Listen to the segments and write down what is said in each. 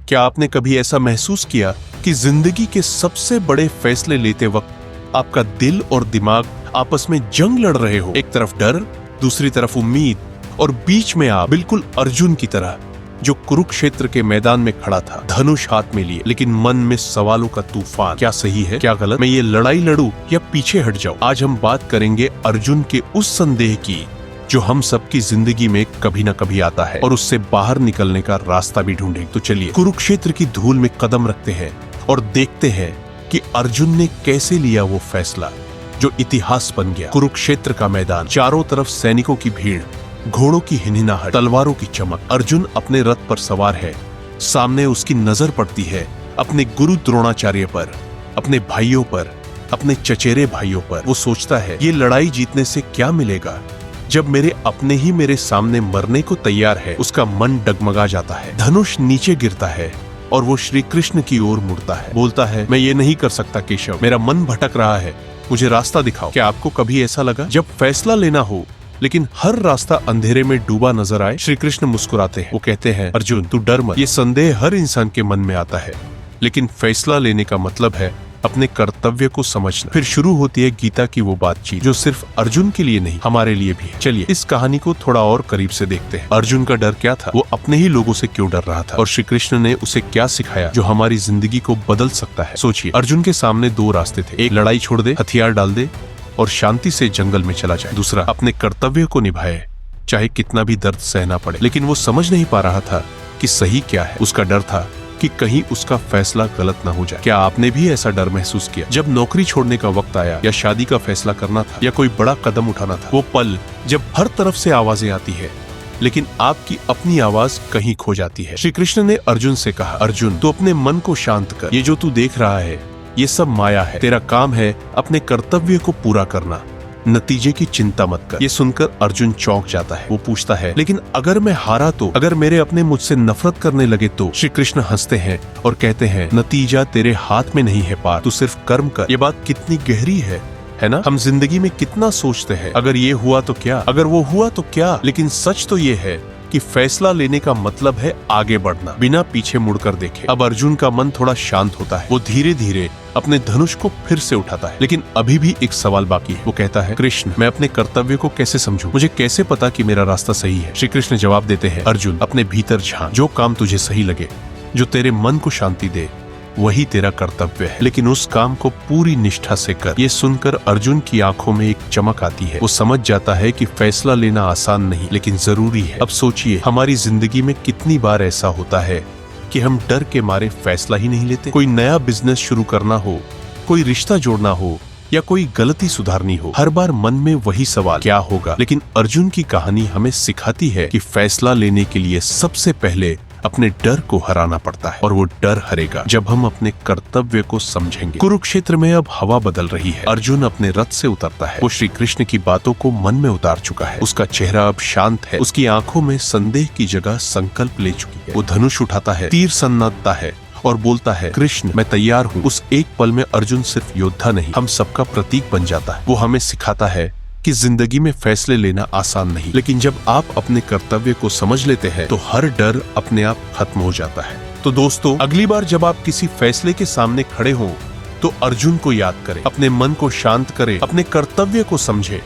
क्या आपने कभी ऐसा महसूस किया कि जिंदगी के सबसे बड़े फैसले लेते वक्त आपका दिल और दिमाग आपस में जंग लड़ रहे हो? एक तरफ डर, दूसरी तरफ उम्मीद, और बीच में आप बिल्कुल अर्जुन की तरह जो कुरुक्षेत्र के मैदान में खड़ा था, धनुष हाथ में लिए, लेकिन मन में सवालों का तूफान। क्या सही है, क्या गलत? मैं ये लड़ाई लड़ूं या पीछे हट जाऊं? आज हम बात करेंगे अर्जुन के उस संदेह की जो हम सबकी जिंदगी में कभी न कभी आता है, और उससे बाहर निकलने का रास्ता भी ढूंढेंगे। तो चलिए कुरुक्षेत्र की धूल में कदम रखते हैं और देखते हैं कि अर्जुन ने कैसे लिया वो फैसला जो इतिहास बन गया। कुरुक्षेत्र का मैदान, चारों तरफ सैनिकों की भीड़, घोड़ों की हिनहिनाहट, तलवारों की चमक। अर्जुन अपने रथ पर सवार है। सामने उसकी नजर पड़ती है अपने गुरु द्रोणाचार्य पर, अपने भाइयों पर, अपने चचेरे भाइयों पर। वो सोचता है ये लड़ाई जीतने से क्या मिलेगा जब मेरे अपने ही मेरे सामने मरने को तैयार है। उसका मन डगमगा जाता है। धनुष नीचे गिरता है और वो श्री कृष्ण की ओर मुड़ता है। बोलता है, मैं ये नहीं कर सकता केशव, मेरा मन भटक रहा है, मुझे रास्ता दिखाओ। क्या आपको कभी ऐसा लगा जब फैसला लेना हो लेकिन हर रास्ता अंधेरे में डूबा नजर आए? श्री कृष्ण मुस्कुराते हैं। वो कहते हैं, अर्जुन तू डर मत, ये संदेह हर इंसान के मन में आता है, लेकिन फैसला लेने का मतलब है अपने कर्तव्य को समझना। फिर शुरू होती है गीता की वो बातचीत जो सिर्फ अर्जुन के लिए नहीं, हमारे लिए भी है। चलिए इस कहानी को थोड़ा और करीब से देखते हैं। अर्जुन का डर क्या था? वो अपने ही लोगों से क्यों डर रहा था? और श्री कृष्ण ने उसे क्या सिखाया जो हमारी जिंदगी को बदल सकता है? सोचिए, अर्जुन के सामने दो रास्ते थे। एक, लड़ाई छोड़ दे, हथियार डाल दे और शांति से जंगल में चला जाए। दूसरा, अपने कर्तव्य को निभाए, चाहे कितना भी दर्द सहना पड़े। लेकिन वो समझ नहीं पा रहा था कि सही क्या है। उसका डर था कि कहीं उसका फैसला गलत ना हो जाए। क्या आपने भी ऐसा डर महसूस किया जब नौकरी छोड़ने का वक्त आया, या शादी का फैसला करना था, या कोई बड़ा कदम उठाना था? वो पल जब हर तरफ से आवाजें आती है लेकिन आपकी अपनी आवाज कहीं खो जाती है। श्री कृष्ण ने अर्जुन से कहा, अर्जुन तू अपने मन को शांत कर, ये जो तू देख रहा है ये सब माया है। तेरा काम है अपने कर्तव्य को पूरा करना, नतीजे की चिंता मत कर। ये सुनकर अर्जुन चौंक जाता है। वो पूछता है, लेकिन अगर मैं हारा तो, अगर मेरे अपने मुझसे नफरत करने लगे तो? श्री कृष्ण हंसते हैं और कहते हैं, नतीजा तेरे हाथ में नहीं है पार, तू सिर्फ कर्म कर। ये बात कितनी गहरी है ना? हम जिंदगी में कितना सोचते हैं, अगर ये हुआ तो क्या, अगर वो हुआ तो क्या, लेकिन सच तो ये है कि फैसला लेने का मतलब है आगे बढ़ना बिना पीछे मुड़कर देखे। अब अर्जुन का मन थोड़ा शांत होता है। वो धीरे धीरे अपने धनुष को फिर से उठाता है, लेकिन अभी भी एक सवाल बाकी है। वो कहता है, कृष्ण मैं अपने कर्तव्य को कैसे समझूं? मुझे कैसे पता कि मेरा रास्ता सही है? श्री कृष्ण जवाब देते हैं, अर्जुन अपने भीतर झांक, जो काम तुझे सही लगे, जो तेरे मन को शांति दे, वही तेरा कर्तव्य है, लेकिन उस काम को पूरी निष्ठा से कर। ये सुनकर अर्जुन की आंखों में एक चमक आती है। वो समझ जाता है कि फैसला लेना आसान नहीं लेकिन जरूरी है। अब सोचिए, हमारी जिंदगी में कितनी बार ऐसा होता है कि हम डर के मारे फैसला ही नहीं लेते। कोई नया बिजनेस शुरू करना हो, कोई रिश्ता जोड़ना हो, या कोई गलती सुधारनी हो, हर बार मन में वही सवाल, क्या होगा? लेकिन अर्जुन की कहानी हमें सिखाती है कि फैसला लेने के लिए सबसे पहले अपने डर को हराना पड़ता है, और वो डर हरेगा जब हम अपने कर्तव्य को समझेंगे। कुरुक्षेत्र में अब हवा बदल रही है। अर्जुन अपने रथ से उतरता है। वो श्री कृष्ण की बातों को मन में उतार चुका है। उसका चेहरा अब शांत है। उसकी आंखों में संदेह की जगह संकल्प ले चुकी है। वो धनुष उठाता है, तीर सन्नादता है और बोलता है, कृष्ण मैं तैयार हूँ। उस एक पल में अर्जुन सिर्फ योद्धा नहीं, हम सबका प्रतीक बन जाता है। वो हमें सिखाता है कि जिंदगी में फैसले लेना आसान नहीं, लेकिन जब आप अपने कर्तव्य को समझ लेते हैं तो हर डर अपने आप खत्म हो जाता है। तो दोस्तों, अगली बार जब आप किसी फैसले के सामने खड़े हों तो अर्जुन को याद करें, अपने मन को शांत करें, अपने कर्तव्य को समझें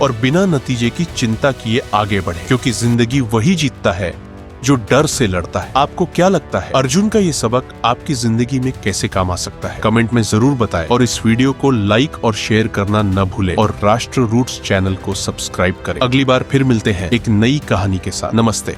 और बिना नतीजे की चिंता किए आगे बढ़ें, क्योंकि जिंदगी वही जीतता है जो डर से लड़ता है। आपको क्या लगता है, अर्जुन का ये सबक आपकी जिंदगी में कैसे काम आ सकता है? कमेंट में जरूर बताएं, और इस वीडियो को लाइक और शेयर करना न भूलें, और राष्ट्र रूट्स चैनल को सब्सक्राइब करें। अगली बार फिर मिलते हैं एक नई कहानी के साथ। नमस्ते।